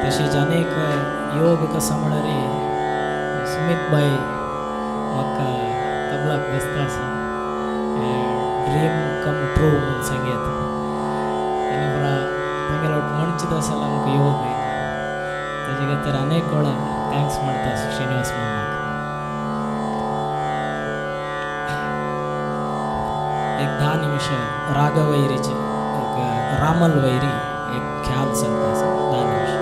तशीच अनेक योग कसं म्हणणारे सुमितबाई म्हाका तबलाक बसता आसा ड्रीम कम ट्रू म्हणून सांगेत ताणें बरा तेंगेलो म्हणचित आसला आमकां योग ताजे खातीर अनेक वेळा थँक्स म्हणटा श्रीनिवास मामाक. एक 10 निमिष राग वैरीचे एक रामल वैरी एक ख्याल सांगता 10 निमिष.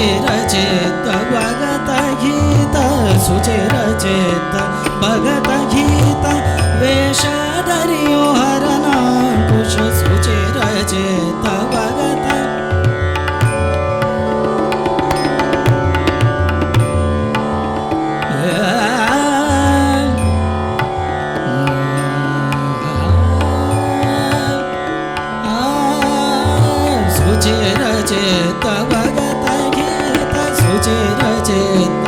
सुचिरचेत भगत गीत सुचिरचेत भगत गीत वेषधरियो हरनाकुश सुचिरचेत भगत सुचिरचेत भगत गीत सुचिरचेत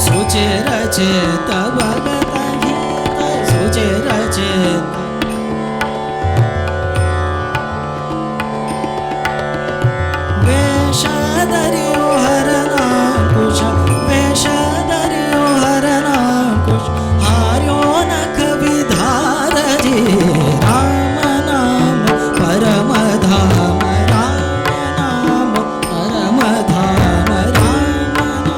सुचिरचेत भगत गीत सुचिरचेत वेषधरियो हरनाकुश वेषधरियो हरनाकुश हार्यो नख विधारजी राम नाम परम धाम राम नाम परम धाम राम नाम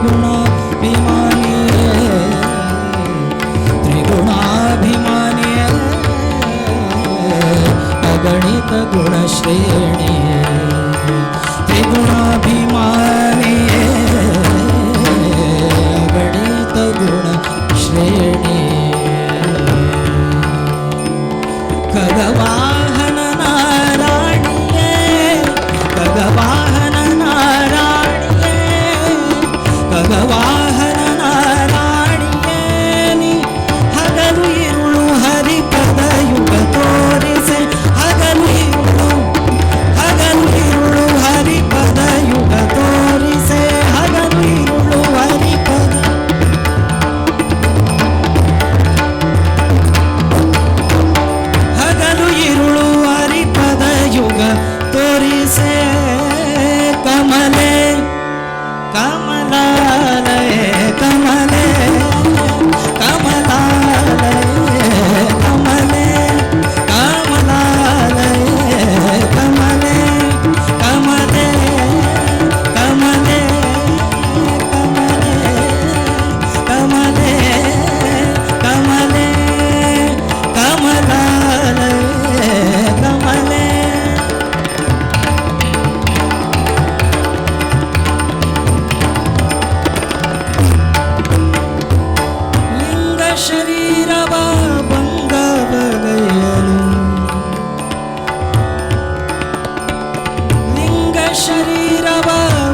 त्रिगुणाभिमानी त्रिगुणाभिमानी अगणित गुणश्रेणी त्रिगुणाभिमानी अगणित गुणश्रेणी खगवाहन नारायणिये खगवाहन नारायणिये खगवाहन नारायणिये हगಲು ಇರುಳು ಹರಿಪದ ಯುಗ ತೋರಿಸೆ ಹಗಲು ಇರುಳು ಹರಿಪದ ಯುಗ ತೋರಿಸೆ ಹಗಲು ಇರುಳು ಹರಿಪದ ಹಗಲು ಇರುಳು ಹರಿಪದ ಯುಗ ತೋರಿಸೆ ಕಮಲೆ ಕಮಲಾಲಯ ಕಮಲೆ ಕಮಲಾಲಯ ಕಮಲೆ ಕಮಲಾಲಯ ಕಮಲೆ ಕಮಲೆ ಕಮಲೆ ಕಮಲೆ ಕಮಲೆ ಕಮಲಾಲಯ ಕಮಲೆ ಲಿಂಗ ಶರೀರವ ಭಂಗವಗೈಯಲು ಲಿಂಗ ಶರೀರವ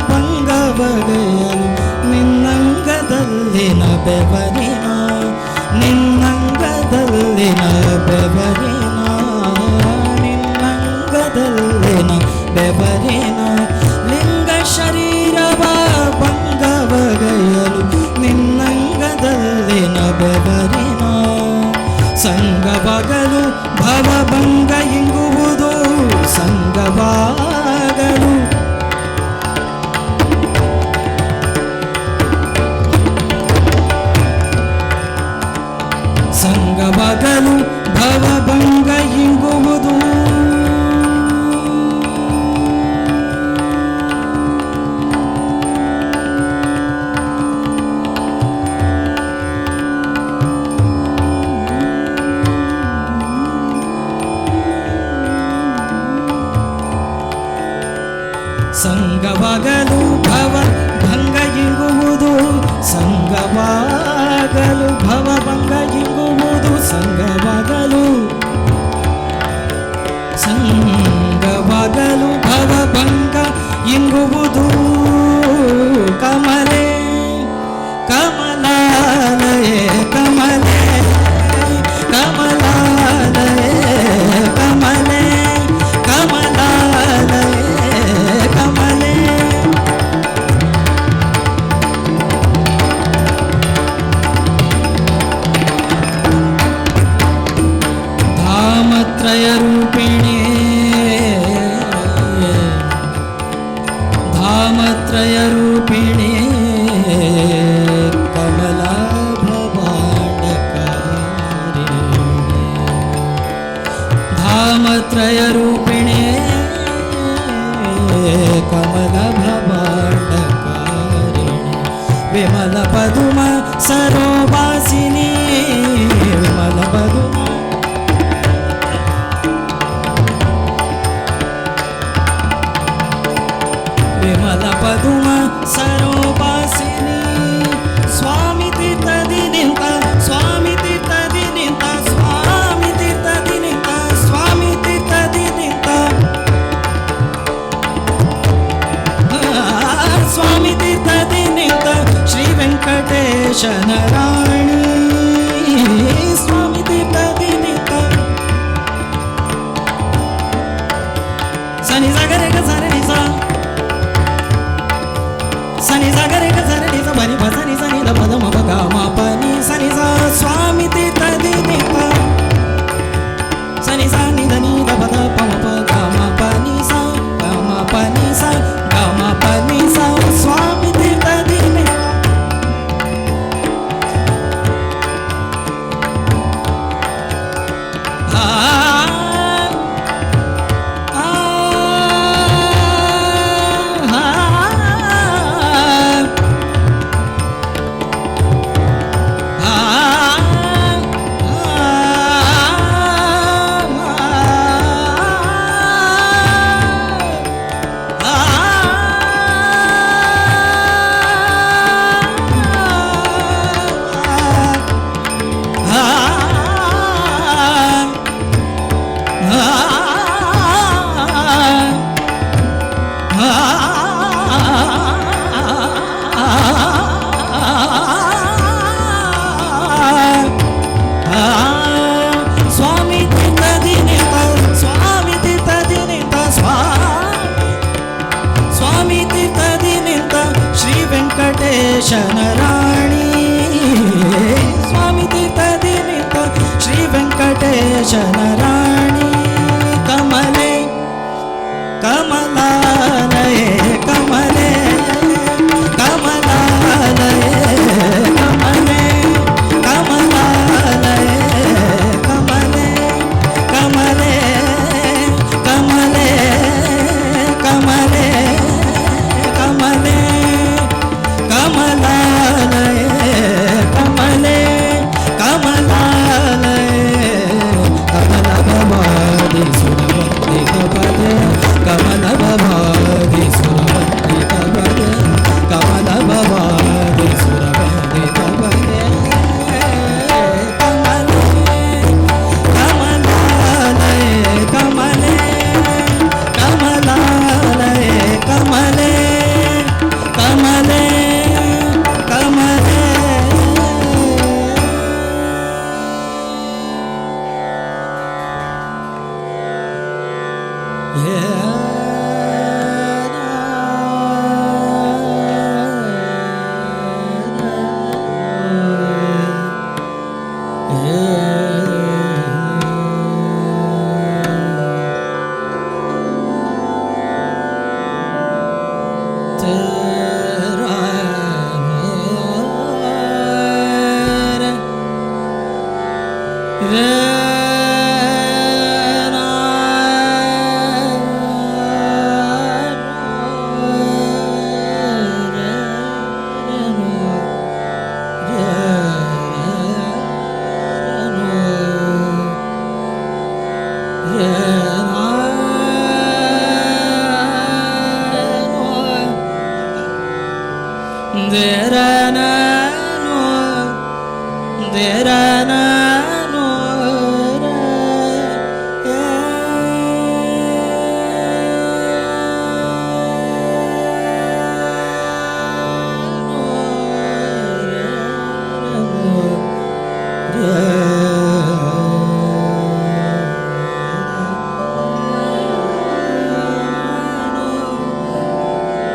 ಭಂಗವಗೈಯಲು ನಿನ್ನಂಗದಲ್ಲಿನ ಬೆವರಿನ ನಿನ್ನಂಗದಲ್ಲಿನ ಬೆವರಿನ ನಿನ್ನಂಗದಲ್ಲಿನ ಬೆವರಿನ ಲಿಂಗ ಶರೀರವ ಭಂಗವಗೈಯಲು ನಿನ್ನಂಗದಲ್ಲಿನ ಬೆವರಿನ ಸಂಗವಾಗಲು ಭವಭಂಗ ಇಂಗುವುದು ಸಂಗವಾಗಲು ಸಂಗವಾಗಲು ಭವಭಂಗ ಇಂಗುವುದು ಸಂಗವಾಗಲು ಭವ ಭಂಗ ಇಂಗುವುದು ಸಂಗವಾಗಲು ಭವ ಭಂಗ ಇಂಗುವುದು ಸಂಗವಾಗಲು ಸಂಗವಾಗಲು ಭವ ಭಂಗ ಇಂಗುವುದು ಕಮಲೆ ಕಮಲಾಲಯ ಕಮಲೆ ಕಮಲಾಲಯ ಕಮಲೆ ಕಮಲಾಲಯ ಕಮಲೆ ಧಾಮತ್ರಯ ರೂಪಿಣಿ ಧಾಮತ್ರಯ ರೂಪಿಣಿ ಕಮಲಾಭವಾಂಡಕಾರಿಣಿ ಧಾಮತ್ರಯ ರೂಪಿಣಿ ಕಮಲಭವಾಂಡಕಾರಿಣಿ ವಿಮಲ ಪದುಮ ಸರೋವಾಸಿನಿ ವಿಮಲ ಪದುಮ ವಿಮಲ ಪದುಮ ಸರೋವಾಸಿನಿ ಸ್ವಾಮಿ ತೀರ್ಥದಿ ನಿಂತ ಸ್ವಾಮಿ ತೀರ್ಥದಿ ನಿಂತ ಸ್ವಾಮಿ ತೀರ್ಥದಿ ನಿಂತ ಸ್ವಾಮಿ ತೀರ್ಥದಿ ನಿಂತ ಸ್ವಾಮಿ ತೀರ್ಥದಿ ನಿಂತ ಶ್ರೀ ವೆಂಕಟೇಶನ ರಾಣಿ ಸ್ವಾಮಿ ತೀರ್ಥದಿ ನಿಂತ ಸನಿ ಸಾಗರೆ ಗ ಸರಣಿ ಸಾ ಸನಿ ಸಾಗರೆ ಗ ಸರಣಿ ಸ ಬನಿ ಪ ಸನಿ ಸನಿ ದ ಪದ ಮ ಗ ಮ ಪ ನಿ ಸನಿ ಸ ಸ್ವಾಮಿ ತೀರ್ಥದಿ ನಿಂತ ಸನಿ ಸ ನಿ ದ ನಿ ದ ಪದ ಪ ಮ ಪ ಗ ಮ ಪ ನಿ ಸ ಗ ಮ ಪ ನಿ ಸ ಗ ಮ ಪ ನಿ ಸ ಸ್ವಾಮಿ ತೀರ್ಥದಿ ನಿಂತ शनराणी स्वामी तीर्थ दिनित श्री वेंकटेश नराणी कमले कमलालये कमले कमलालये कमले कमलालये कमले कमले कमले कमले कमले कमलालये कमले कमलालये कमलभवानि सुरवन्ति कपदे कमलभवानि सुरवन्ति कपदे कमलभवानि सुरवन्ति कपदे कमले कमलालये कमले कमलालये कमले कमले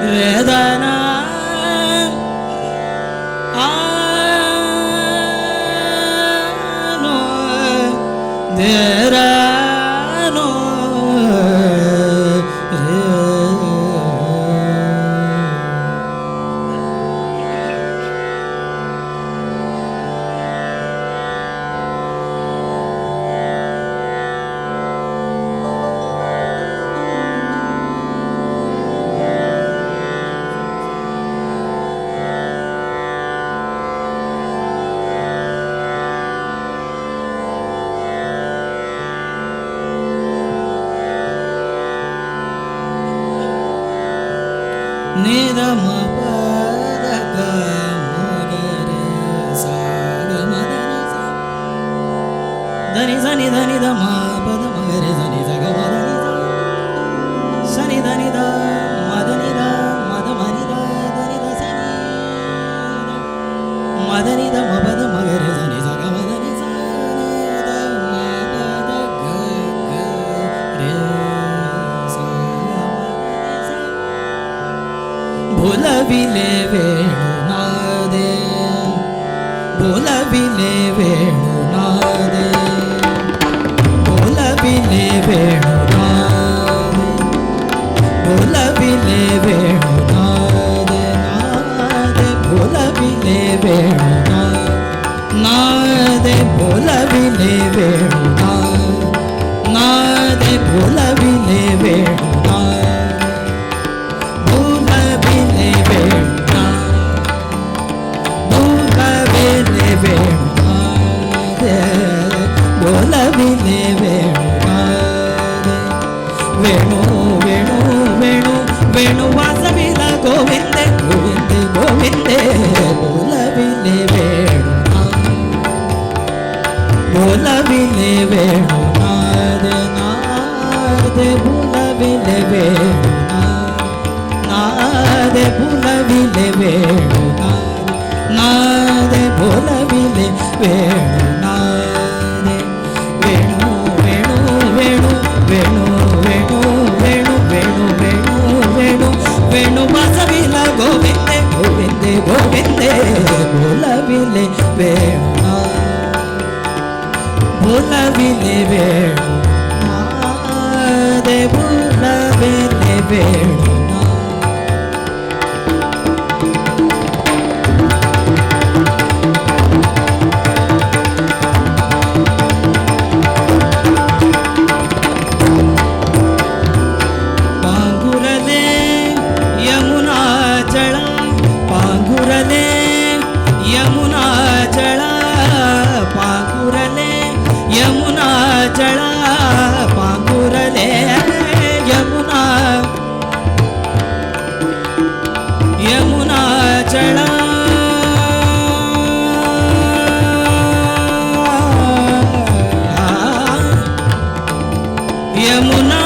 वेदना आनो देरानो निरम पद ग मगरे सा ग मदनि सा धनि धनि धनि ध म पद मगरे धनि ध ग मदनि सा सनि धनि ध मदनि ध मद मनि ध धनि ध सनि मदनि ध म पद मगरे धनि ध ग मदनि सा नि ध म पद ग रे सा मदनि सा बोलविले वेणुनादे बोलविले वेणुनादे बोलविले वेणुनादे बोलविले वेणुनादे नादे बोलविले वेणुनादे नादे बोलविले वेणुनादे नादे बोलविले वेणुनादे बोलविले वेणुनादे वेणु वेणु वेणु वेणु वासविला गोविंदे गोविंदे गोविंदे बोलविले वेणुनादे बोलविले वेणुनादे नादे बोलविले वेणुनादे नादे बोलविले वेणुनादे नादे बोलविले वेणुनादे वेणु वेणु वेणु वेणु वेणु वेणु वेणु वेणु वेणु वेणु वासविला गोविंदे गोविंदे गोविंदे बोलविले वेणुनाद बोलविले वेणुनाद बोलविले वेणुनाद पांघुरले यमुना जळा पांघुरले यमुना जळा पांघुरले यमुना जळा पांघुरले यमुना यमुना जळा यमुना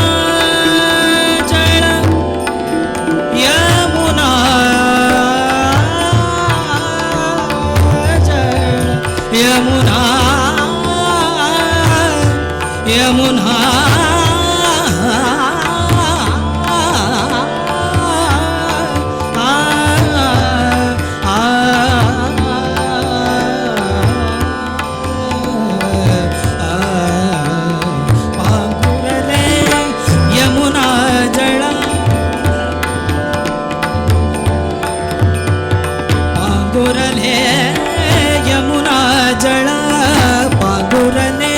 यमुना यमुना पांघुरले यमुना जळा पांघुरले यमुना जळा पांघुरले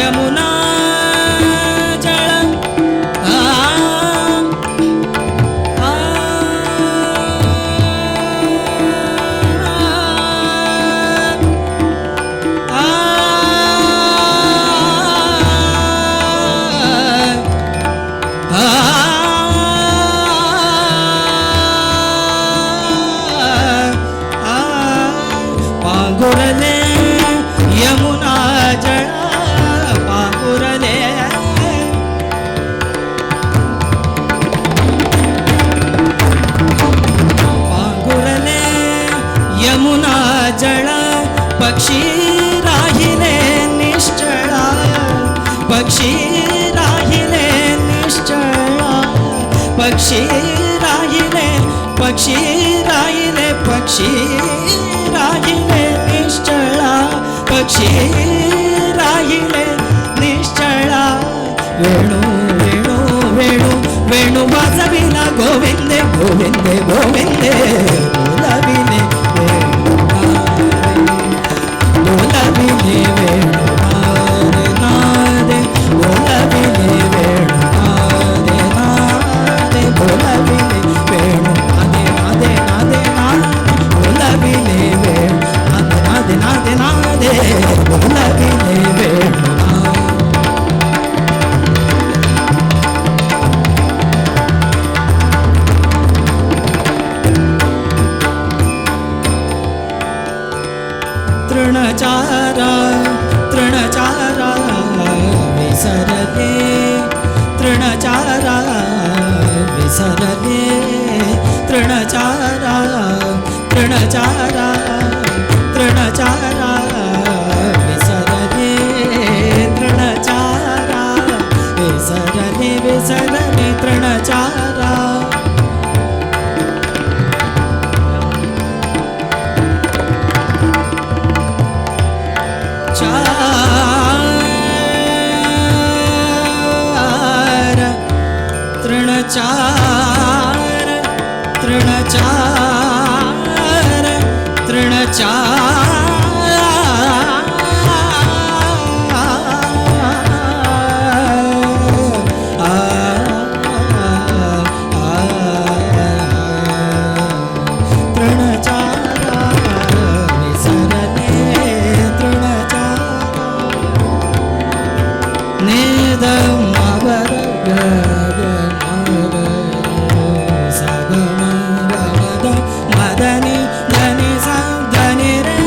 यमुना जळा पांघुरले यमुना जळा पांघुरले पांघुरले यमुना जळा पक्षी राहिले निश्चळा पक्षी राहिले निश्चळा पक्षी राहिले पक्षी राहिले पक्षी राहिले निश्चळा पक्षी राहिले निश्चळा वेणू वेणू वेणू वेणू वाजविला गोविंदे गोविंदे गोविंदे बोलविले बोलविले वेणुनाद नाद बोलविले वेणुनाद नाद बोलविले वेणुनाद नाद नाद नाद बोलविले वेणुनाद नाद नाद नाद बोलविले वेणुनाद तृणचारा तृणचारा विसरले तृणचारा विसरले तृणचारा तृणचारा तृणचारा विसरले तृणचारा विसरले विसरले तृणचारा तृणचार तृणचार तृणचारा विसरले तृणचारा नेद मावर मदनी धनी सा धनी रे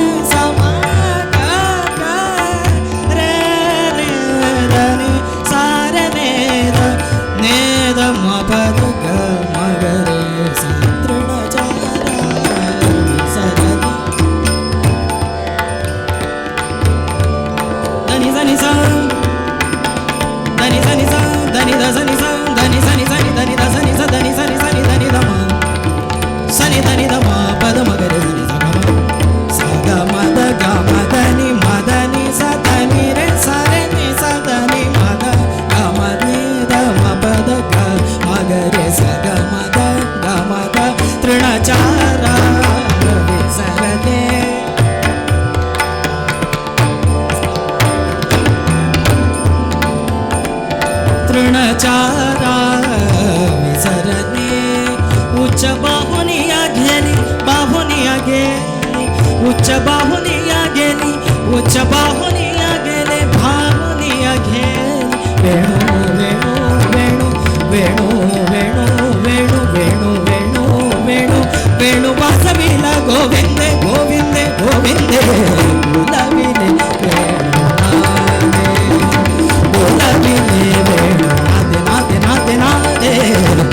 उच्च बाहुनिया गेली उच्च बाहुनिया गेले भावनिया घेली वेणू वेणू वेणू वेणू वेणू वेणू वेणू वेणू वेणू वाजविला गोविंदे गोविंदे गोविंदे बोलाविले बोलाविले वेणू नादे नादे नादे नादे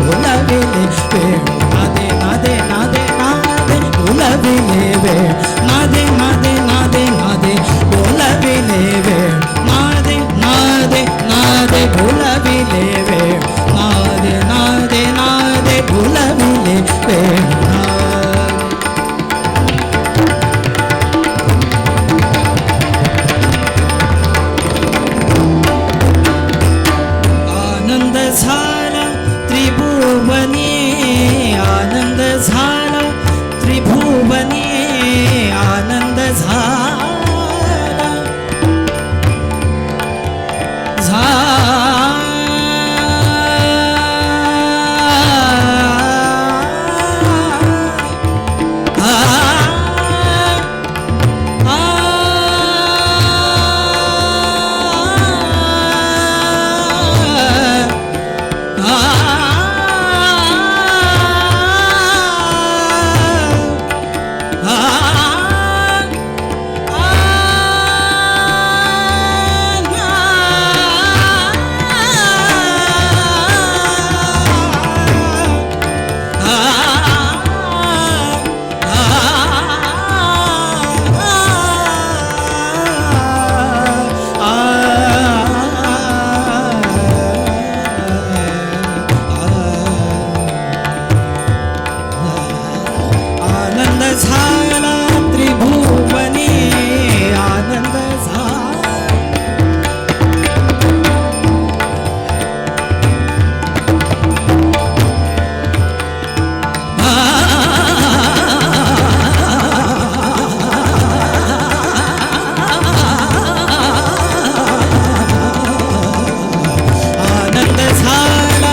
बोलाविले वेणू नादे नादे नादे नादे बोलाविले वेणू नादे नादे नादे नादे बोलाविले वेणू नादे नादे नादे बोलाविले वेणू नादे नादे नादे बोलाविले वेणू आनंद झाला त्रिभुवनी आनंद झाला त्रिभुवनी आनंद झाला आनंद झाला त्रिभुवनी आनंद झाला आनंद झाला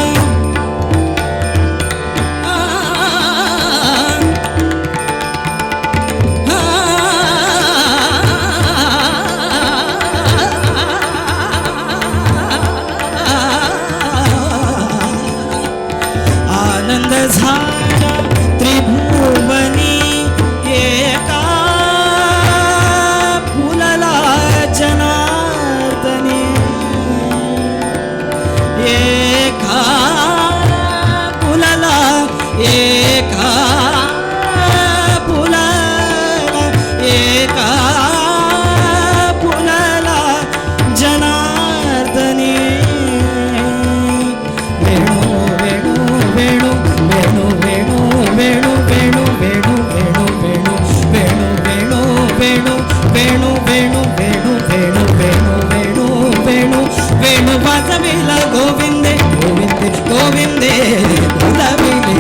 आनंद झाला त्रिभुवनी एका फुलला जनार्दनी एका फुलला एका फुलला एका फुलला जनार्दनी वेणू वेणू वेणू वेणू वेणू वेणू वेणू वेणू वेणू वेणू वेणू वेणू वेणू वेणू वेणू वेणू वेणू वेणू वेणू वाजविला गोविंदे गोविंदे गोविंदे बोलाविले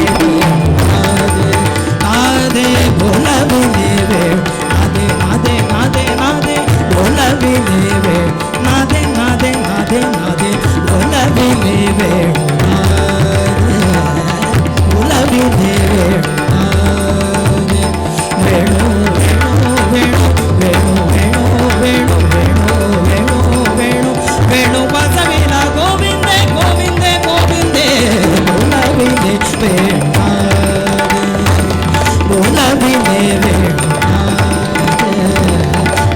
नादे बोलाविले नादे नादे नादे नादे बोलाविले नादे नादे नादे नादे बोलाविले बोलाविले वेणू वेणू वेणू वेणू वेणू वेणू वेणू वेणू वेणू वाजविला गोविंदे गोविंदे गोविंदे बोलाविले बोलाविले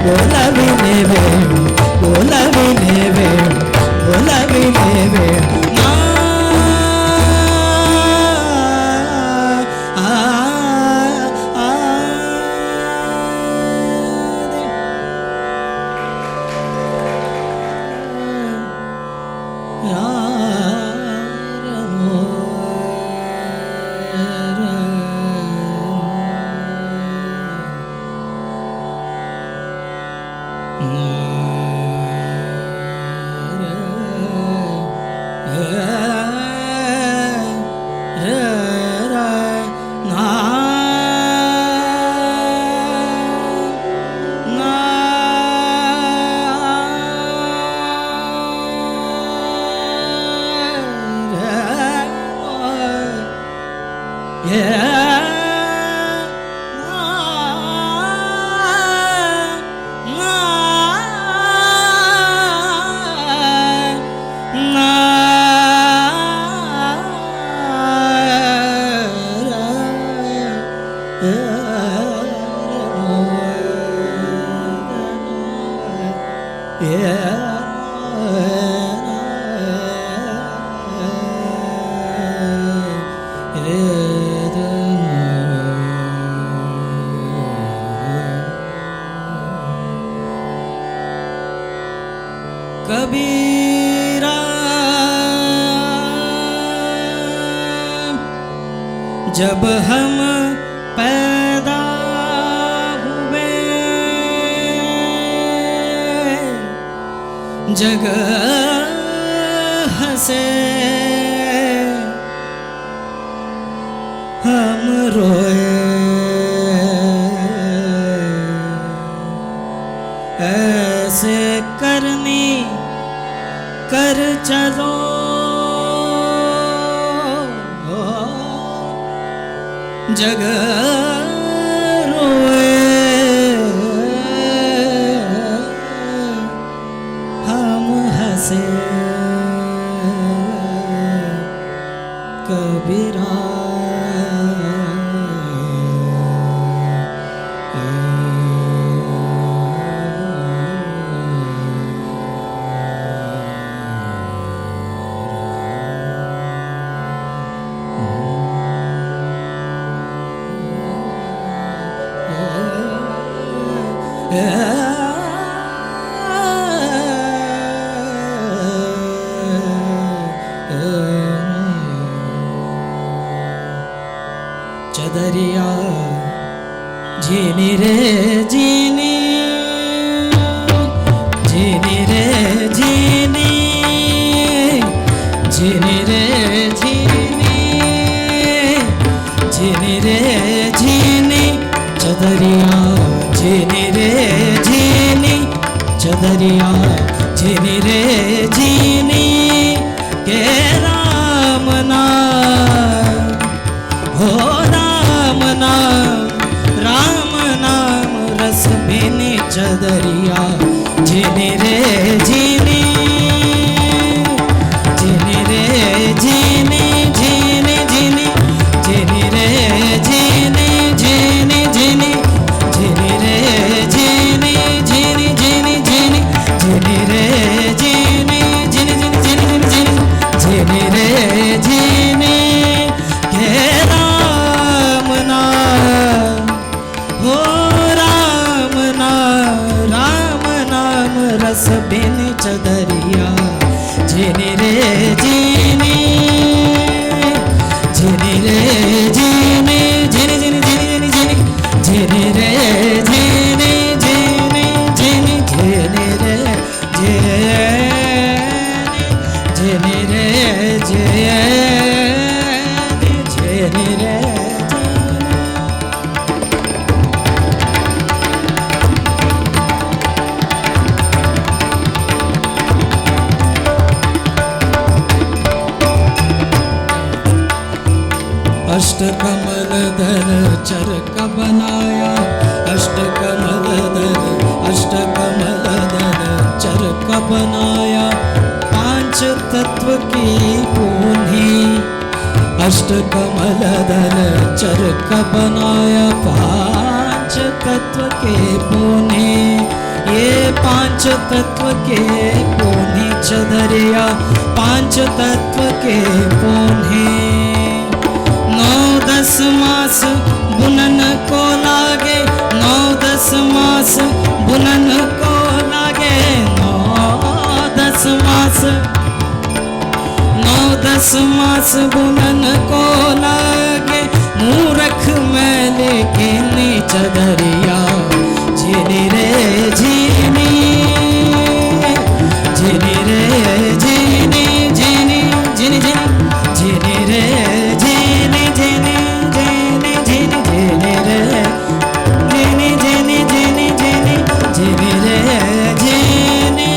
बोलाविले बोलाविले बोलाविले कबीरा जब हम पैदा हुए जग हंसे हम रोए ऐसे करनी कर चलो जग रोए हम हंसे कबीरा चदरिया जीनी रे जीनी जीनी रे जीनी जीनी रे जीनी जीनी रे जीनी चदरिया जीनी रे जीनी चदरिया जीनी रे जीनी के राम नाम हो राम नाम रस बिनी चदरिया जीनी रे जीनी जीनी रे जीनी जीनी जीनी जीनी रे जीनी जीनी जीनी जीनी रे जीनी जीनी जीनी जीनी जीनी रे जीनी जीनी जीनी जीनी जीनी जीनी रे जीनी के राम नाम हो राम नाम रस बिन चदरिया जीनी रे जीनी जीनी रे जीनी जीनी जीनी जीनी जीनी जीनी रे जीनी जीनी जीनी जीनी रे जीनी रे जीनी रे अष्ट कमल दल चरक बनाया अष्ट कमल दल चरक बनाया पांच तत्व की पूंजी अष्ट कमल दल चरक बनाया पांच तत्व के पूंजी ये पांच तत्व के पूंजी चदरिया पांच तत्व के पूंजी 9-10 मास बुनन को लागे 9-10 मास बुनन को लागे 9-10 मास 9-10 मास बुनन को लागे मूर्ख मैं लेकिन चदरिया जीनी रे जीनी जीनी रे जीनी जीनी जीनी जीनी जीनी रे जीनी जीनी जीनी जीनी जीनी रे जीनी जीनी जीनी जीनी जीनी रे जीनी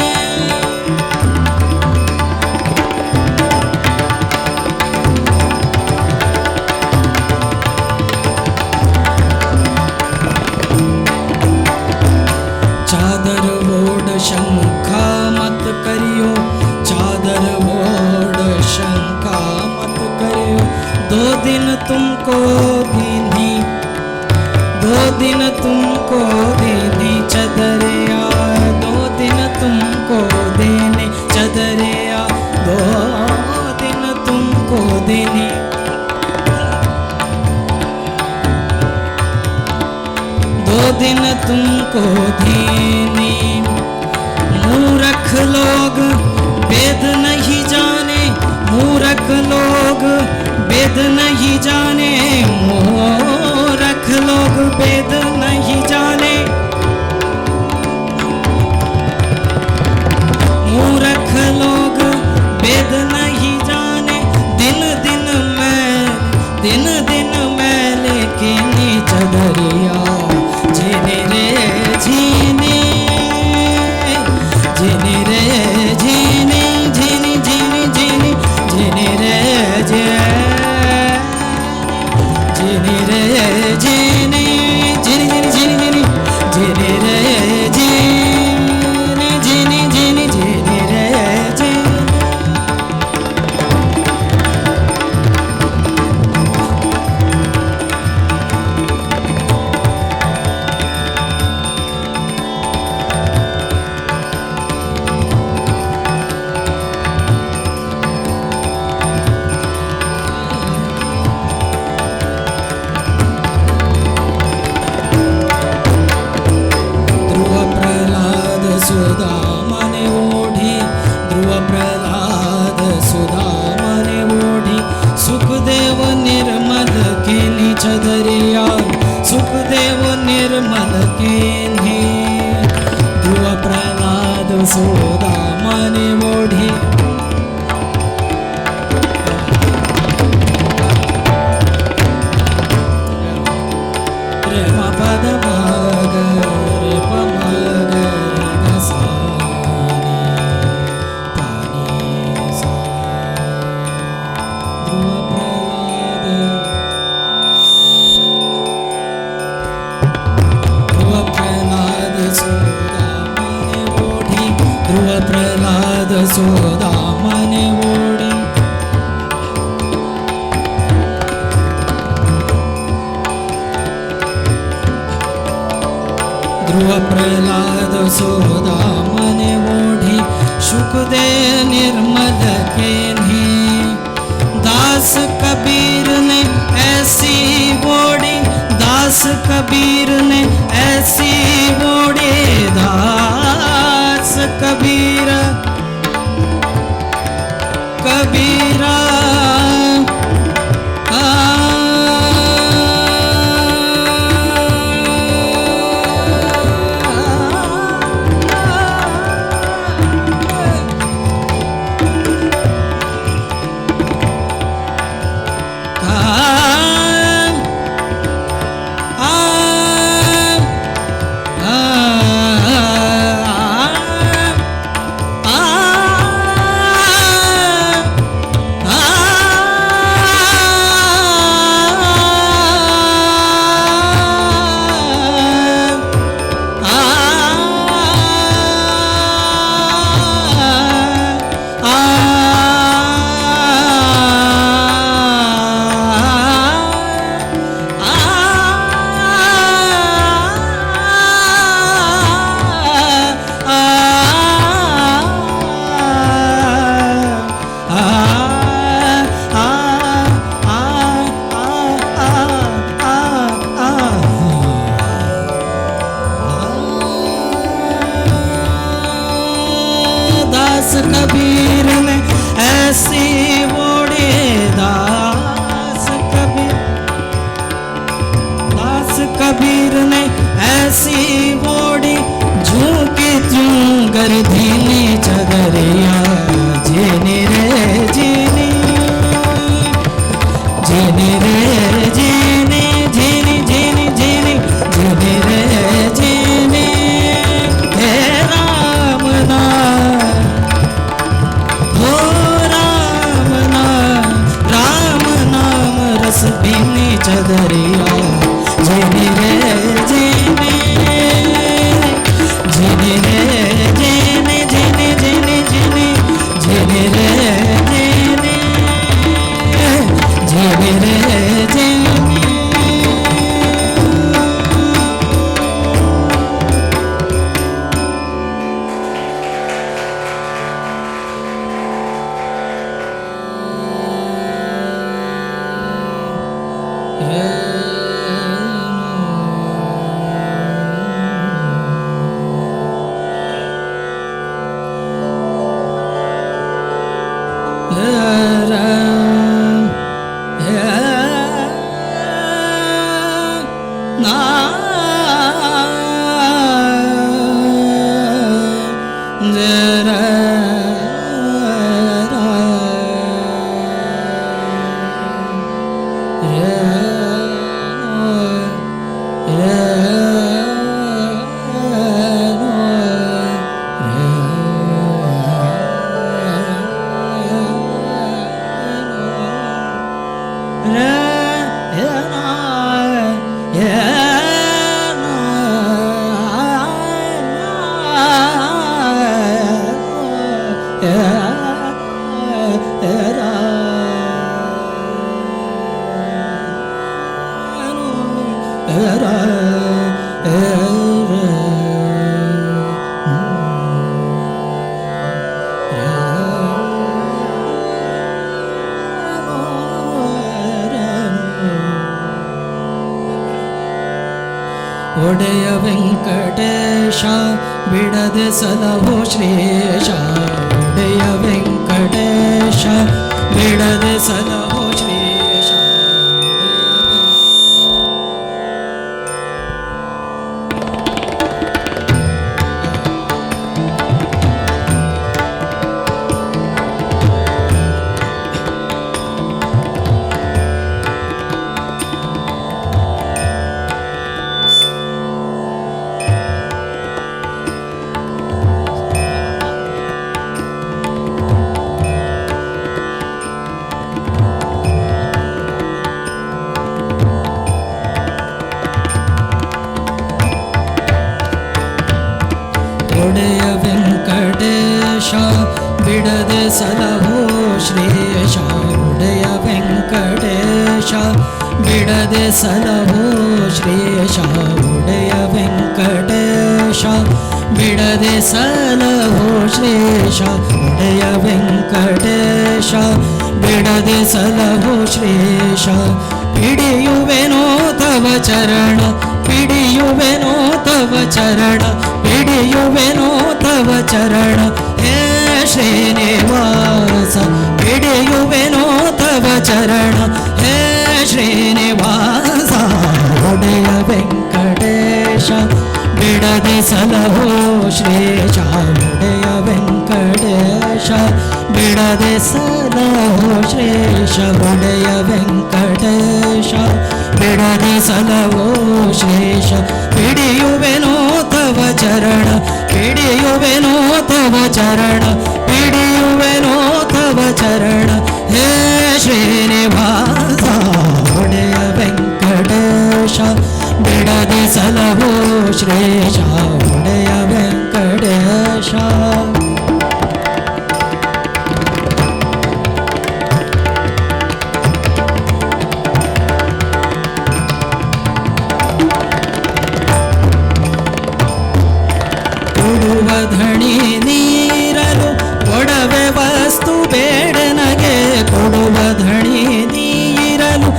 चादर ओढ़ शंखा मत करियो चादर ओढ़ शंखा मत करियो 2 दिन तुमको दीनी 2 दिन तुमको दीनी चदरिया 2 दिन तुमको दीनी चदरिया 2 दिन तुमको दीनी तुमको दीनी। मूर्ख लोग वेद नहीं जाने, मूर्ख लोग वेद नहीं जाने, मूर्ख लोग वेद नहीं जाने, मूर्ख लोग वेद नहीं जाने। दिन दिन मैं लेके नीचे दरिया जीने रे जीने, जीने रे जीने, जीने जीने जीने, जीने रे जीने रे जीने, जीने जीने जीने जीने, जीने रे जीने, जीने जीने जीने रे जीने। ध्रुव प्रल्हाद सुदामाने ओढी, ध्रुव प्रल्हाद सुदामाने ओढी, सुखदेव निर्मल केली छदरिया, सुखदेव निर्मल केली। ध्रुव प्रल्हाद सुदामाने ओढी, प्रेम पद मग रे पमग गसानी पानी सा। ध्रुव प्रल्हाद, ध्रुव प्रल्हाद सुदामाने ओढी, ध्रुव प्रल्हाद सुदामाने ओढी। ध्रुव प्रल्हाद सुदामाने ओढी, सुखदेव निर्मल केली। दास कबीर ने ऐसी ओढ़ी, दास कबीर ने ऐसी ओढ़ी, दास कबीर कबीरा कबीर ने ऐसी ओढ़े, दास कबीर ने ऐसी ओढ़ी, झूके झूंगर धीनी चदरिया जीने रे जीने, जीने रे जीने, जीने जीने जीने, जीने रे जीने। हे राम नाम, हो राम नाम, राम नाम रस भीनी चदरिया जीने रे जीने, जीने रे जीने, जीने जीने जीने, जीने रे जीने, जीने रे जीने। ಒಡೆಯ ವೆಂಕಟೇಶ ಬಿಡದೆ ಸಲಹೋ ಶ್ರೇಷ ಒಡೆಯ ವೆಂಕಟೇಶ ಬಿಡದೆ ಸಲಹೋ ಶ್ರೇಷ ಒಡೆಯ ವೆಂಕಟೇಶ ಬಿಡದೆ ಸಲಹೋ ಶ್ರೇಷ ಒಡೆಯ ವೆಂಕಟೇಶ ಬಿಡದೆ ಸಲಹೋ ಶ್ರೇಷ ಒಡೆಯ ವೆಂಕಟೇಶ ಬಿಡದೆ ಸಲಹೋ ಶ್ರೇಷ ಒಡೆಯ ವೆಂಕಟೇಶ ಬಿಡದೆ ಸಲಹೋ ಶ್ರೇಷ ಹಿಡಿಯುವೆನೋ ತವ ಚರಣ ಹಿಡಿಯುವೆನೋ ತವ ಚರಣ ಹಿಡಿಯುವೆನೋ ತವ ಚರಣ ಹೇ ಶ್ರೀನಿವಾಸ ಹಿಡಿಯುವೆನೋ ತವ ಚರಣ ಹೇ ಶ್ರೀನಿವಾಸ ಒಡೆಯ ವೆಂಕಟೇಶ ಬಿಡದೆ ಸಲಹೋ ಶ್ರೇಷ ಒಡೆಯ ವೆಂಕಟೇಶ ಬಿಡದೆ ಸಲಹೋ ಶ್ರೇಷ ಒಡೆಯ ವೆಂಕಟೇಶ ಬಿಡದೆ ಸಲಹೋ ಶ್ರೇಷ ಹಿಡಿಯುವೆನೋ ತವ ಚರಣ ಹಿಡಿಯುವೆನೋ ತವ ಚರಣ ಹಿಡಿಯುವೆನೋ ತವ ಚರಣ ಹೇ ಶ್ರೀನಿವಾಸ ಒಡೆಯ ವೆಂಕಟೇಶ ಬಿಡದೆ ಸಲಹೋ ಶ್ರೇಷ ಒಡೆಯ ವೆಂಕಟೇಶ ಕೊಡುವ ಧಣಿ ನೀರಲು ಒಡವೆ ವಸ್ತು ಬೇಡನಗೆ ಕೊಡುವ ಧಣಿ ನೀರಲು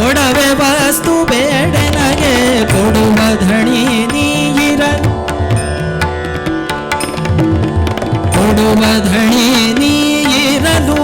ಒಡವೆ ವಸ್ತು ಬೇಡನಗೆ ಕೊಡುವ ಧಣಿ ನೀರಲು ಕೊಡುವ ಧಣಿ ನೀರಲು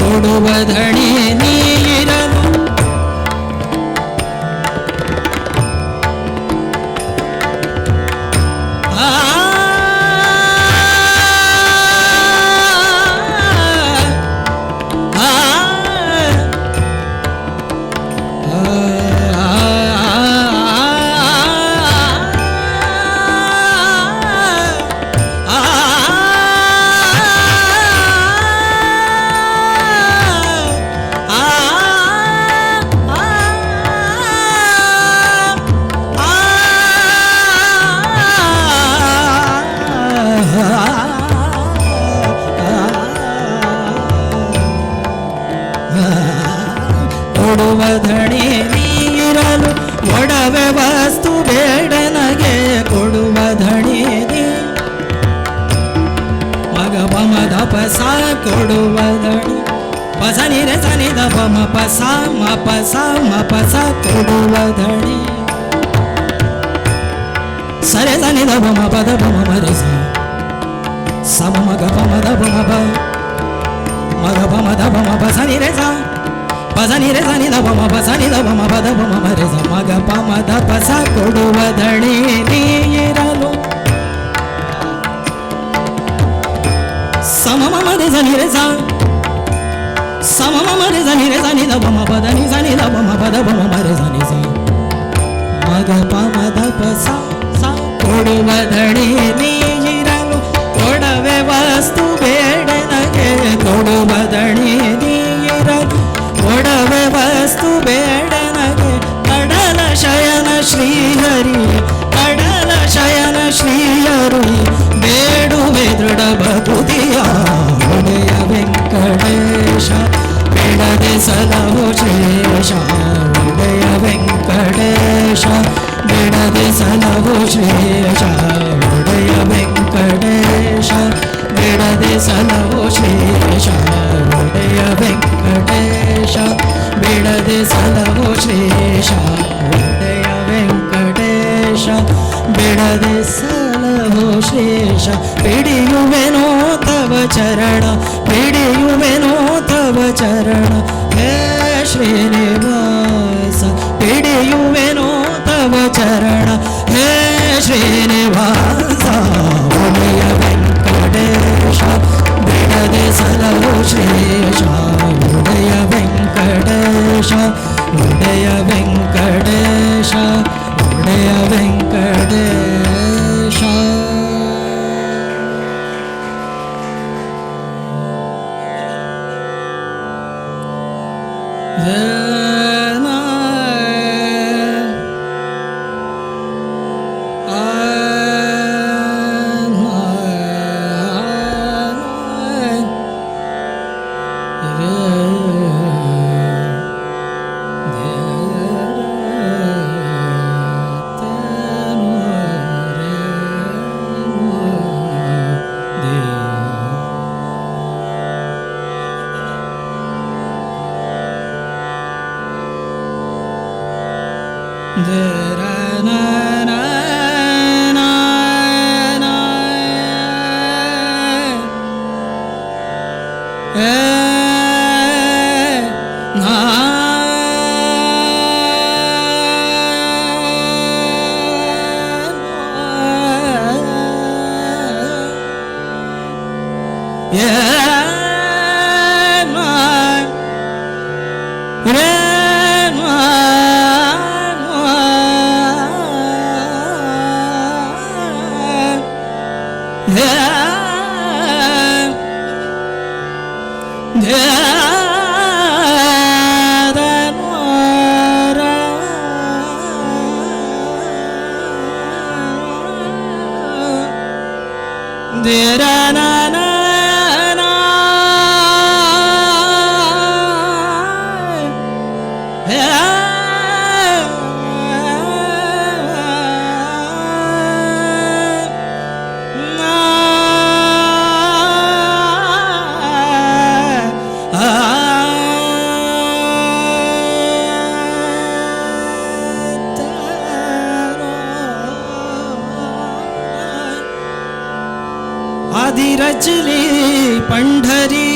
ಕೊಡುವ ಧಣಿ ನೀರಲು ಕೊಡುವ ಧಣಿ ನೀರಲು ಒಡವೆ ವಸ್ತು ಬೇಡನಗೆ ಕೊಡುವ ಧಣಿ ಮಗ ಮದ ಪಸ ಕೊಡುವ ಧಣಿ पसानी रे सानी द प म प सा म प सा म प सा कोडवधणी सरे सानी द प म प द प म म रे सा सा म म ग प म द प म प म ग प म द प म प सा नि रे सा पसानी रे सानी द प म प सा नि द प म प द प म म रे सा म ग प म द प सा कोडवधणी ನೀರಲು ಸ ಮ ಮ ಮ ರೆ ಸ ನಿ ರೆ ಸ ಸ ಮ ಮ ಮ ರೆ ಸ ನಿ ರೆ ಸ ನಿ ದ ಪ ಮ ಪ ದ ನಿ ಸ ನಿ ದ ಪ ಮ ಪ ದ ಪ ಮ ಮ ರೆ ಸ ನಿ ಸ ಮ ಗ ಪ ಮ ದ ಪ ಸ ಸ ಕೊಡುವಧಣಿ ನೀರಲು ಕೊಡವೆ ವಸ್ತು ಬೇಡ ನಗೆ ಕೊಡುವಧಣಿ ನೀರಲು ಕೊಡವೆ ವಸ್ತು ಬೇಡ ನಗೆ ಕಡಲ ಶಯನ ಶ್ರೀಹರಿ ಕಡಲ ಶಯನ ಶ್ರೀಹರಿ ಬೇಡುವೆ ದೃಢ ಭಕ್ತಿಯ ಒಡೆಯ ವೆಂಕಟೇಶ ಬಿಡದೆ ಸಲಹು ಶ್ರೇಷ ಒಡೆಯ ವೆಂಕಟೇಶ ಬಿಡದೆ ಸಲಹು ಶ್ರೇಷ ಒಡೆಯ ವೆಂಕಟೇಶ ಬಿಡದೆ ಸಲಹು ಶ್ರೇಷ ಒಡೆಯ ವೆಂಕಟೇಶ ಬಿಡದೆ ಸಲಹು ಶ್ರೇಷ ಒಡೆಯ ವೆಂಕಟೇಶ ಬಿಡದೆ ಸಲಹು ಶ್ರೇಷ ಪಿಡಿಯುವೆನೋ ತವ ಚರಣ ಪಿಡಿಯುವೆನೋ ತವ ಚರಣ ಹೇ ಶ್ರೀನಿವಾಸ ಪಿಡಿಯುವೆನೋ ತವ ಚರಣ ಹೇ ಶ್ರೀನಿವಾಸ ಒಡೆಯ ವೆಂಕಟೇಶ ಬಿಡದೆ ಸಲಹು ಶ್ರೇಷ ಒಡೆಯ ವೆಂಕಟೇಶ ಒಡೆಯ ವೆಂಕಟೇಶ ಒಡೆಯ ವೆಂಕಟೇಶ आधी रचली पंढरी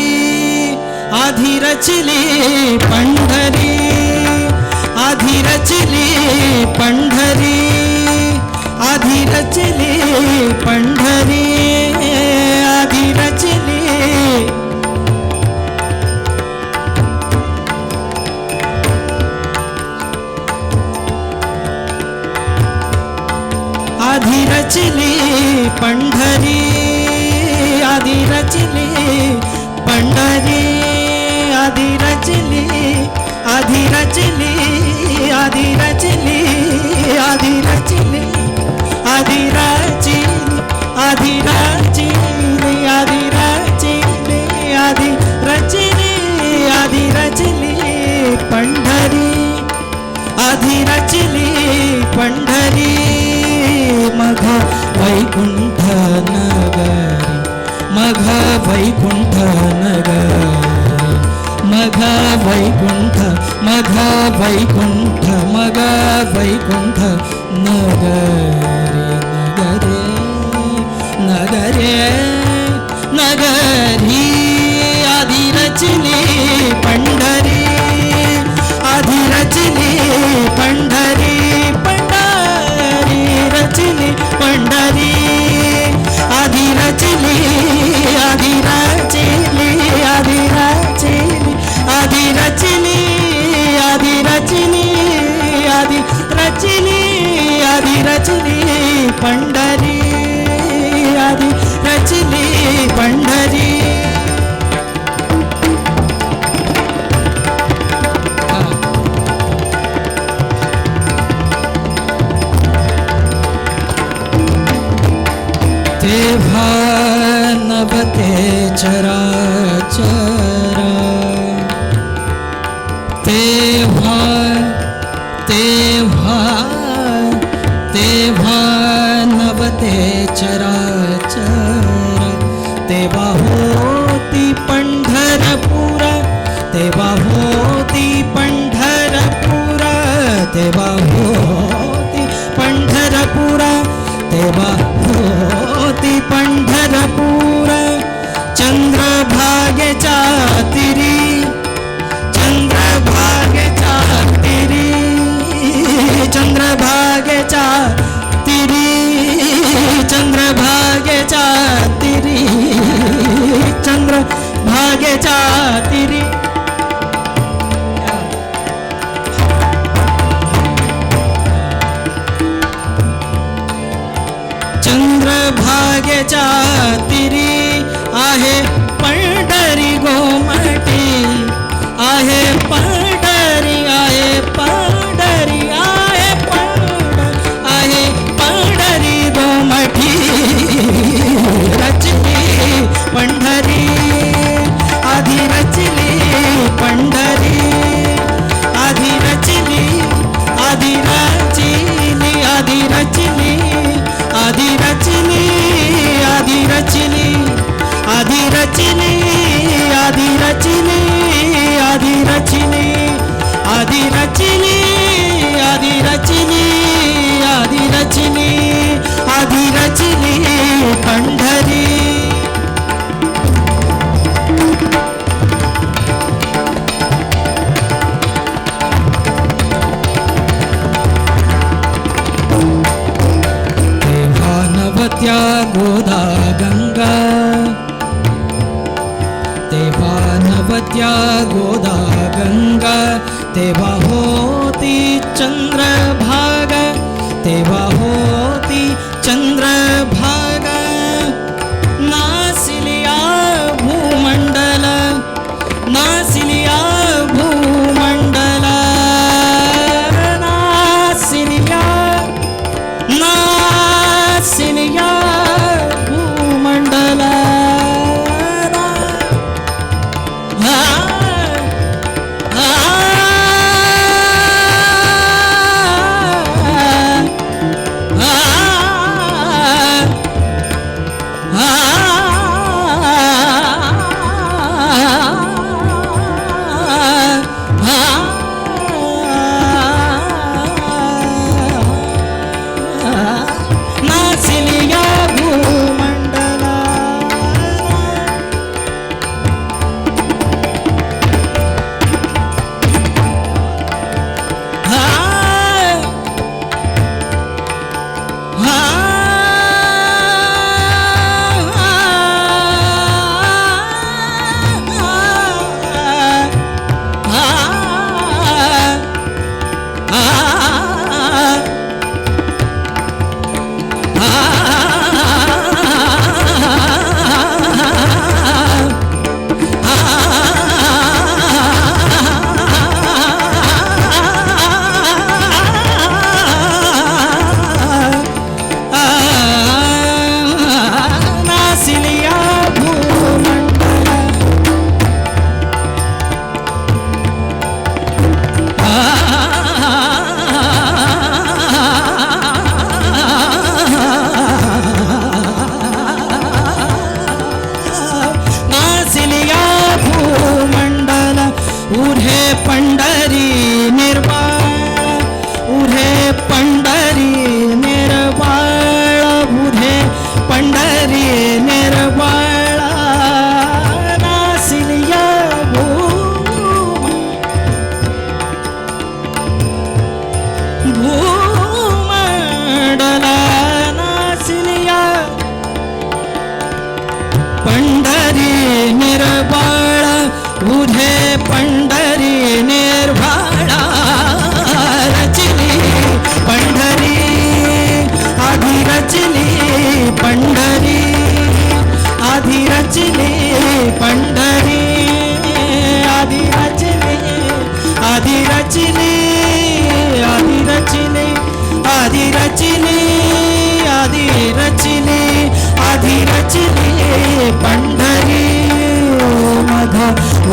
आधी रचली पंढरी आधी रचली पंढरी आधी रचली पंढरी आधी रचली आधी रचली पंढरी आधी रचली पंढरी आधी रचली आधी रचली आधी रचली आधी रचली आधी रचली आधी रचली आधी रचली आधी रचली आधी रचली पंढरी आधी रचली पंढरी मघ वैकुंठ नगरी मघ वैकुंठ नगरी मग वैकुंठ मग वैकुंठ मग वैकुंठ नगरे नगरे नगरे नगरी आधी रचली पंढरी आधी रचली पंढरी पंढरी रचली पंढरी आधी रचली आधी रचली आधी रचली आधी रचली आधी रचली आधी रचली आधी रचली पंढरी आधी रचली पंढरी तेव्हा नभते चराचर तेव्हा तेव्हा तेव्हा नभते चराचर तेव्हा होती पंढरपूर तेव्हा होती पंढरपूर तेव्हा होती पंढरपूर तेव्हा होती पंढरपूर चंद्रभागेच्या तिरी चंद्रभागेच्या तिरी चंद्रभागेच्या तिरी चंद्रभागेच्या तिरी चंद्रभागेच्या तिरी चंद्रभागेच्या तिरी आहे पंढरी गोमटी आहे पंढरी आहे पंढरी आहे आहे पंढरी गोमटी रचली पंढरी आधी रचली पंढरी आधी रचली आधी रचली आधी रचली आधी रचली आधी रचली आधी रचली आधी रचली आधी रचली आधी रचली आधी रचली आधी रचली आधी रचली पंढरी त्या गोदा गंगा तेव्हा नवत्या गोदा गंगा तेव्हा होती चंद्रभाग तेव्हा होती चंद्रभाग नासिलिया भूमंडल नासिलिया भूमंडल नासिलिया नासिलिया भूमंडल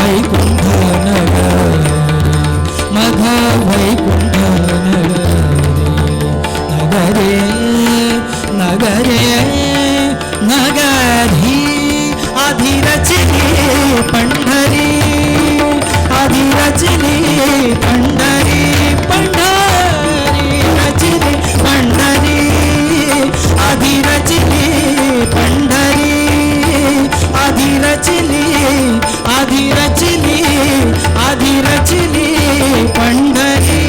वैकुंठ नगरी, मध वैकुंठ नगरी, नगरे नगरे नगरी, आधी रचली पंढरी, आधी रचली पंढरी, पंढरी रचली पंढरी, आधी रचली पंढरी, आधी रचली, आधी रचली, आधी रचली पंढरी.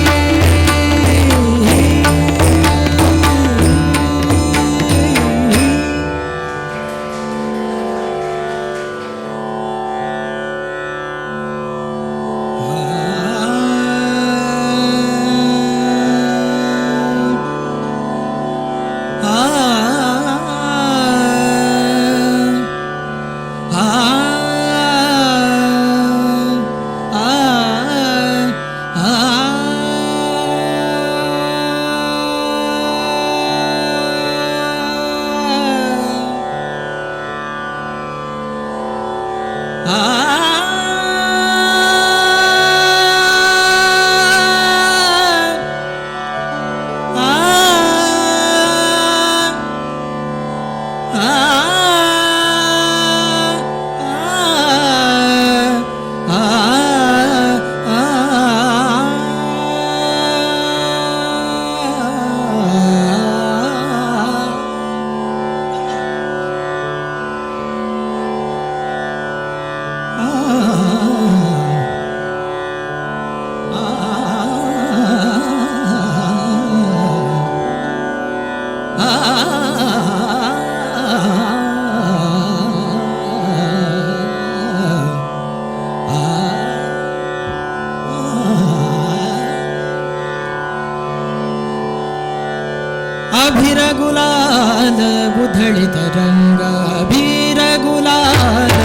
अभिर गुलाल उधळीत रंग, अभिर गुलाल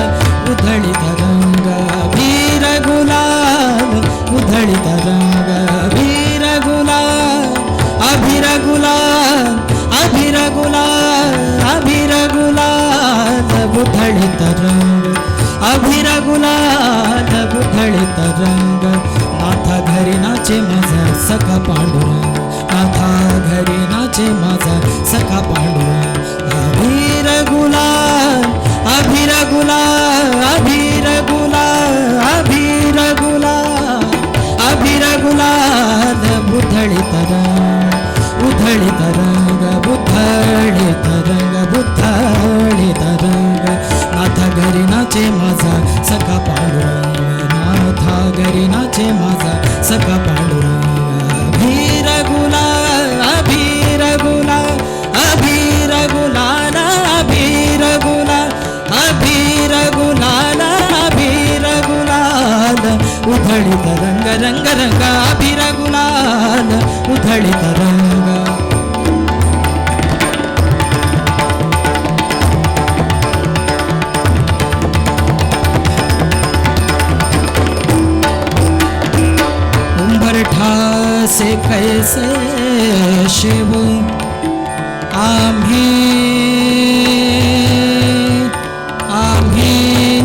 उधळीत रंग, अभिर गुलाल उधळीत रंग, अभिर गुलाल, अभिर गुलाल, अभिर गुलाल, अभिर गुलाल उधळीत रंग, अभिर गुलाल उधळीत रंग. नाथा घरी नाचे माझा सखा पांडुरंग, नाथा घरी नाचे माझा सखा पांडुरंग. अभिर गुलाल, अभिर गुलाल, अभिर गुलाल, अभिर गुलाल, अभिर गुलाल उधळीत रंग, उधळीत रंग, उधळीत रंग, उधळीत रंग. नाथा घरी नाचे माझा सखा पांडुरंग, नाथा घरी नाचे माझा सखा पांडुरंग. अभिर गुलाल, अभिर गुलाल, अभिर गुलाल, अभिर गुलाल, अभिर गुलाल, अभिर गुलाल उधळीत रंग, रंग रंग, अभिर गुलाल उधळीत रंग. से कैसे शिव आम्ही आम्ही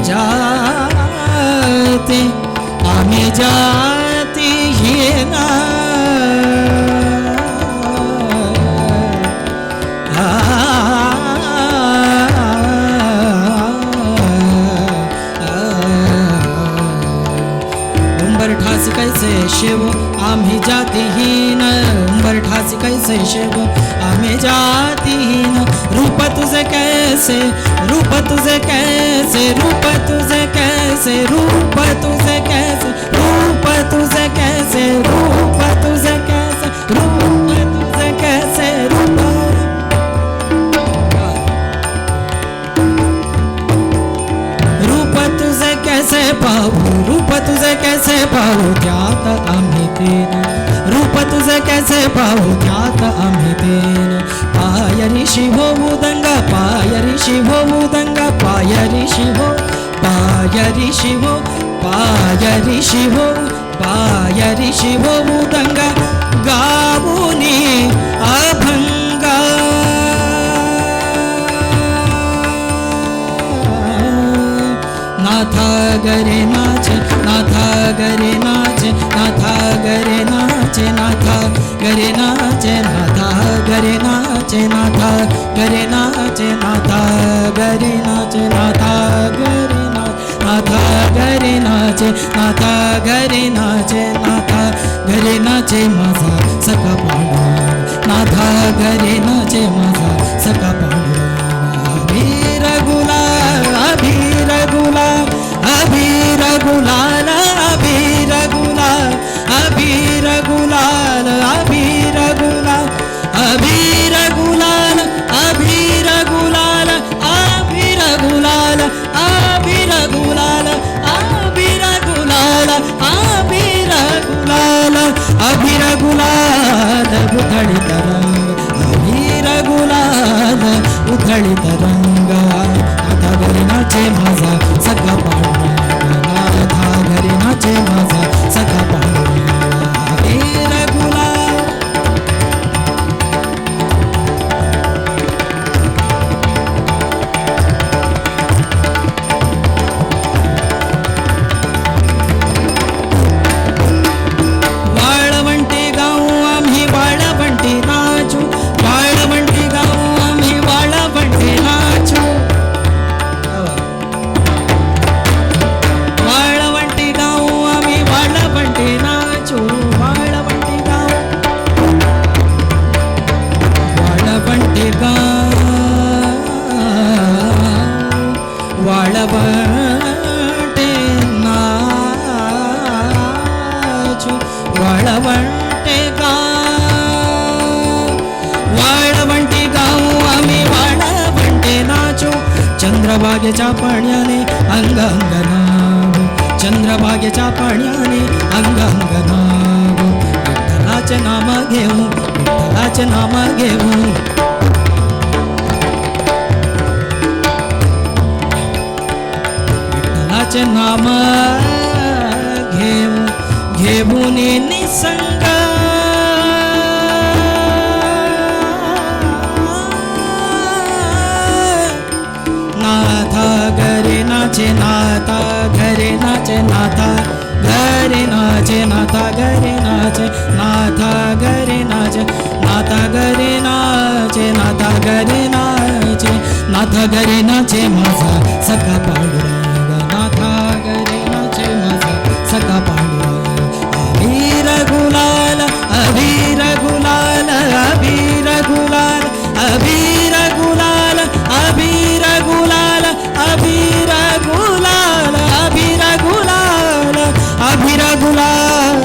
जाते, आम्ही जाती ही ना उंबरठास कैसे शिव आम्ही जातीहीन, उंबरठास कैसे शिव आम्ही जातीहीन. रूप तुझे कैसे, रूप तुझे कैसे, रूप तुझे कैसे, रूप तुझे कैसे, रूप तुझे कैसे, रूप तुझे कैसे, रूप तुझे कैसे, रूप तुझे कैसे पाहू, रूप तुझे कैसे पाहू त्यात आम्ही तीन, रूप तुझे कैसे पाहू त्यात आम्ही तीन. पाय ऋषी होऊ दंग, पाय ऋषी होऊ दंग, पाय ऋषी हो, पाय ऋषी हो, पाय ऋषी हो, पाय ऋषी होऊ दंग. गाऊनी अभंगा नाथा गरे नाचे गरे नाचे नाथा गरे नाचे नाथा गरे नाचे नाथा गरे नाचे नाथा गरे नाचे नाथा गरे नाचे नाथा गरे नाथा गरे नाचे नाथा गरे नाचे नाथा गरे नाचे माझा सखा पांडुरंग नाथा गरे नाचे माझा सखा पांडुरंग अबीर गुलाल अबीर गुलाल अबीर गुलाल अबीर गुलाल अबीर गुलाल अबीर गुलाल अबीर गुलाल अबीर गुलाल अबीर गुलाल अबीर गुलाल अबीर गुलाल अबीर गुलाल अबीर गुलाल उधळीत रंग अबीर गुलाल उधळीत रंग नाथा घरी नाचे माझा सखा पांडुरंग नाथा घरी नाचे माझा सखा पांडुरंग अबीर गुलाल वाळवंटी गाऊ आम्ही वाळवंटी नाचू वाळवंटी गाऊ आम्ही वाळवंटी नाचू वाळवंटी गाऊ आम्ही वाळवंटी नाचू वाळवंटी गाऊ वाळवंटी गाऊ वाळवंटी नाचू वाळवंटी गाऊ वाळवंटी गाऊ आम्ही वाळवंटी नाचू चंद्रभागेच्या पाण्याने अंग अंग नागू चंद्रभागेच्या पाण्याने अंग अंग नागू विठ्ठलाचे नाम घेऊ विठ्ठलाचे नाम घेऊ विठ्ठलाचे नाम घेऊ घेऊन निसंग नाथा घरे नाचे नाथा घरे नाचे नाथा घरे नाचे नाथा घरे नाचे नाथा घरे नाचे नाथा घरे नाचे नाथा घरे नाचे नाथा घरे नाचे माझा सखा पांडुरंग नाथा घरे नाचे माझा सखा पांडुरंग अबीर गुलाल अबीर गुलाल अबीर गुलाल अबीर गुलाल अबीर गुलाल अबीर गुलाल अबीर गुलाल अबीर गुलाल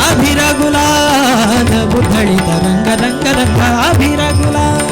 अबीर गुलाल उधळीत रंग रंग रंग अबीर गुलाल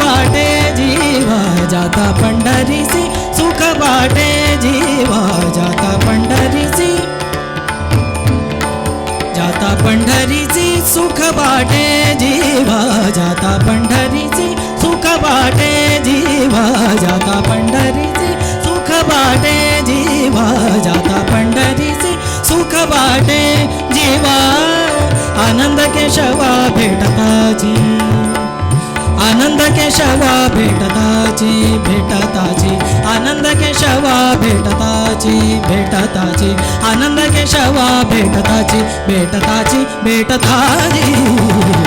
वाटे जीवा जाता पंढरीसी सुख वाटे जीवा जाता पंढरीसी जाता पंढरीची सुख वाटे जीवा जाता पंढरीची सुख वाटे जीवा जाता पंढरीची सुख वाटे जीवा जाता पंढरीची सुख वाटे जीवा आनंद केशवा भेटताची आनंद केशवा भेटताची भेटताची आनंद केशवा भेटताची भेटताची आनंद केशवा भेटताची भेटताची भेटताची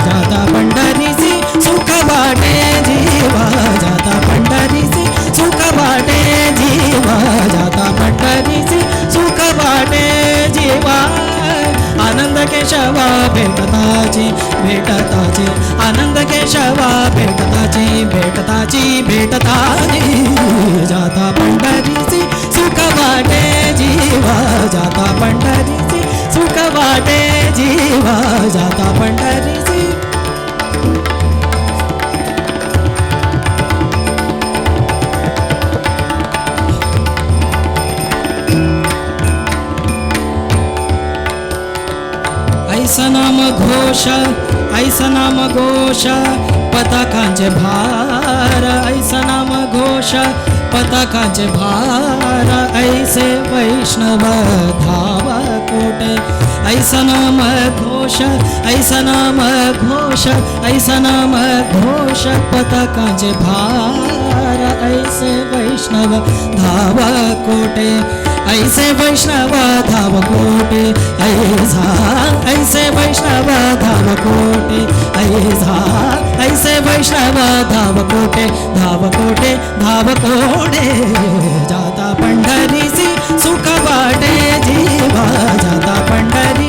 जाता पंढरीची सुख वाटे जीवा जाता पंढरीची सुख वाटे जीवा जाता पंढरीची सुख वाटे जीवा आनंद केशवा भेटताची भेटताची आनंद केशवा भेटताची भेटताची भेटताची जाता पंढरीची सुख वाटे जीवा जाता पंढरीची सुख वाटे जीवा जाता पंढरीची ऐसा नाम घोष ऐसा नाम घोष पताकांचे भार ऐसा नाम घोष पताकांचे भार ऐसे वैष्णव धावा कोटे ऐसा नाम घोष ऐसा नाम घोष ऐसा नाम घोष पताकांचे भार ऐसे वैष्णव धावा कोटे ऐसे वैष्णव धाव कोटे ऐसे वैष्णव धाव कोटे ऐसे वैष्णव धाव कोटे धाव कोटे धाव कोटे जाता पंढरीसी सुख वाटे जीवा जाता पंढरी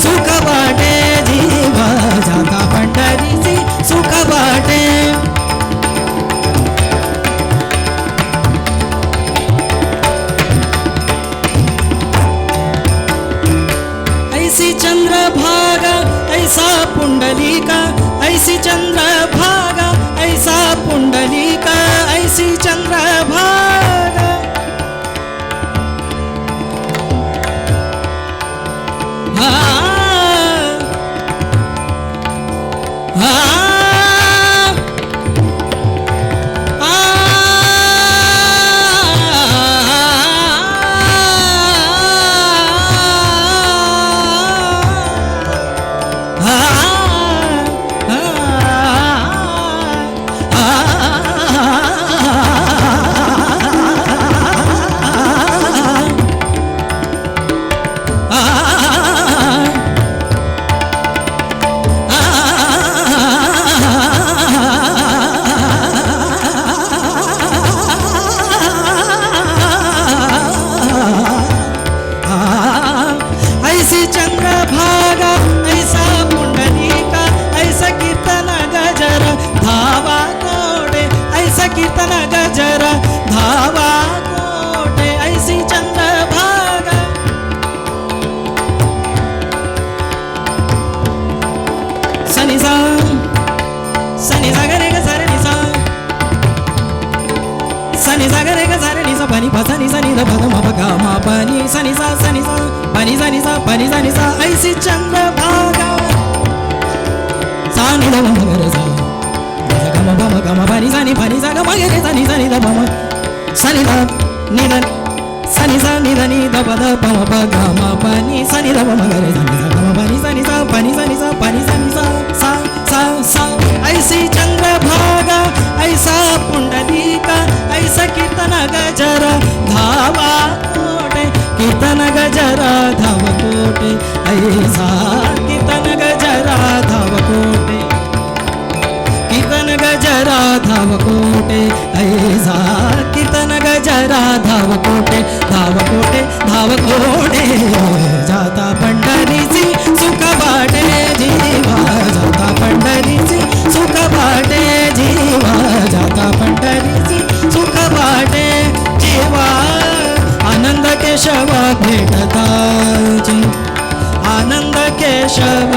सुख वाटे जीवा जाता पंढरीसी सुख वाटे ऐसी चंद्रभागा ऐसा पुंडलिका ऐसी चंद्रभागा ऐसा पुंडलिका ऐसी चंद्रभागा हा हा ऐसी चंद्रभागा ऐसा पुंडलिका ऐसा कीर्तन गजर धावा कोटे ऐसा कीर्तन गजर धावा कोटे ऐसी चंद्रभागा सनिसा सनिसा गरे ग सरे निसा सनिसा गरे ग सरे निसा pani pa sani sani da pa ma pa ga ma pani sani sa pani sani sa ऐसी Chandrabhaga sani da ma ga re sa ga ma pani sa ga ma ga re sani da ma ma sani da ni da sani sa ni da ni da pa ma pa ga ma pani sani da ma ga re sani sa ga ma pani sani sa sa ऐसी चंद्रभागा ऐसा पुंडलिका ऐसा कीर्तन गजर धावा कोटे कीर्तन गजर धाव कोटे ऐसा कीर्तन गजर धाव कोटे कीर्तन गजर धाव कोटे ऐसा कीर्तन गजर धाव कोटे धाव कोटे जाता पंढरीची सुख वाटे जीवा जाता पंढरीची सुख वाटे जीवा जाता पंढरीची सुख वाटे जीवा आनंद केशव भेटताची आनंद केशव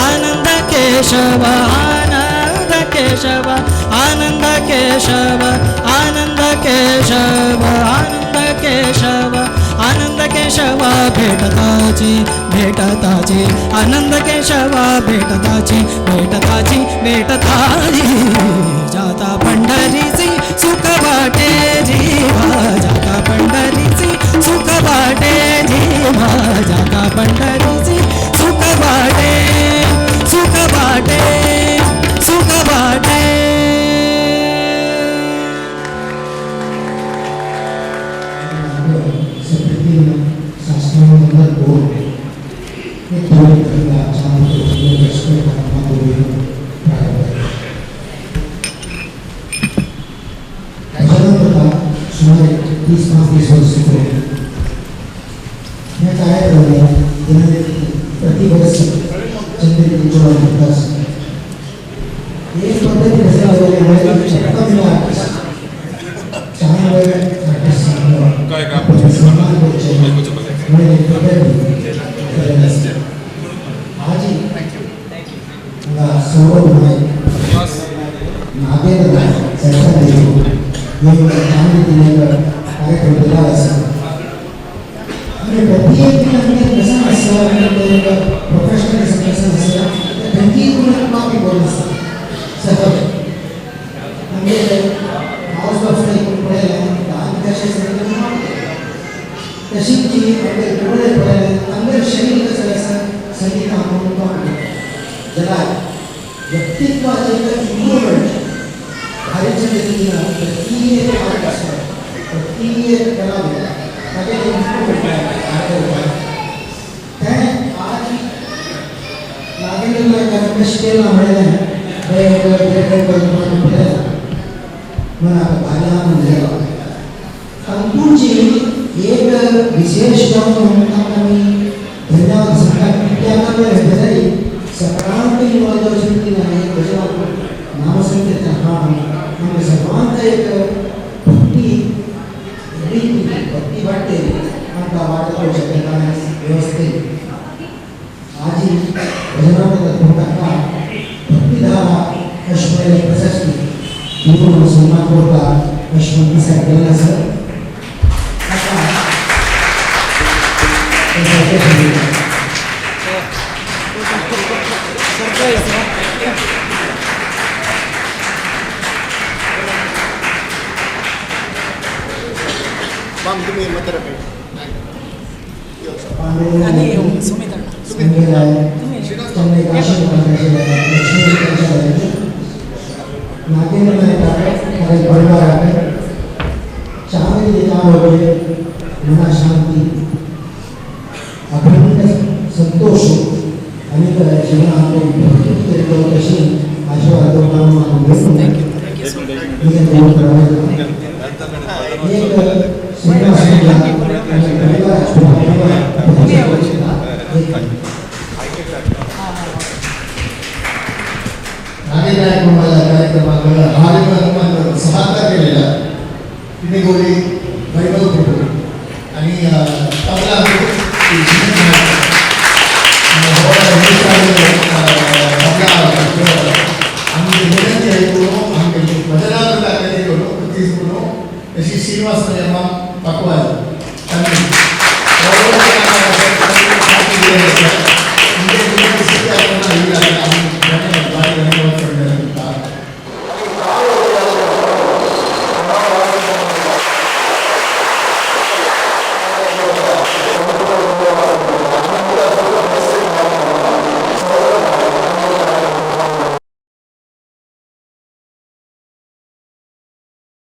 आनंद केशव आनंद केशव आनंद केशव आनंद केशव आनंद केशव आनंद केशव भेटताची भेटताची आनंद केशव भेटताची भेटताची भेटताची जाता पंढरीची सुख वाटे जीवा जाता पंढरीची सुख वाटे जीवा जाता पंढरीची सुख वाटे सुख वाटे सुख वाटे सुमारे 30-35 वर्ष या काळामध्ये प्रतिवर्ष चंद्रपूर विकास एक पद्धती नागेंद्र कार्यक्रम दिला असेल आणि प्रत्येक कसं असं प्रोफेशनल समस्या असेल त्यांची बाकी बोल असतात सहज म्हणजे हाऊस तशी जी पुढे अंदर शरीर कसं असं संगीत ज्याला व्यक्तित्वाचे इम्प्रुव्हमेंट हरीच्या व्यक्तीनं प्रत्येक भाग असतो प्रत्येक कलाविद आज नागेंद्र स्केलला मिळालं मला बाला म्हणजे अंकुरची एक विशेष आम्ही धन्यवाद सांगा सकारात्मक वातावरण आहे नामसंख्येचा हा म्हणजे सर्वांत एक भक्ती वाटते आमका वाटतो शक्यता व्यवस्थित आजी भजनाचा भक्तिधारा अश्वय प्रशस्ती पूर्ण सन्मान कोटा अश्वंतीचा केला सर मना शांती अखंड संतोष आणि जीवनात कशी आशीर्वाद कार्यक्रमाला सहाकार केलेला तिने गोरी वैभव प्रभू आणि तबला आम्ही विनंती ऐकून आम्ही भजनावर टाकले करू तशी श्रीनिवास पाकवाल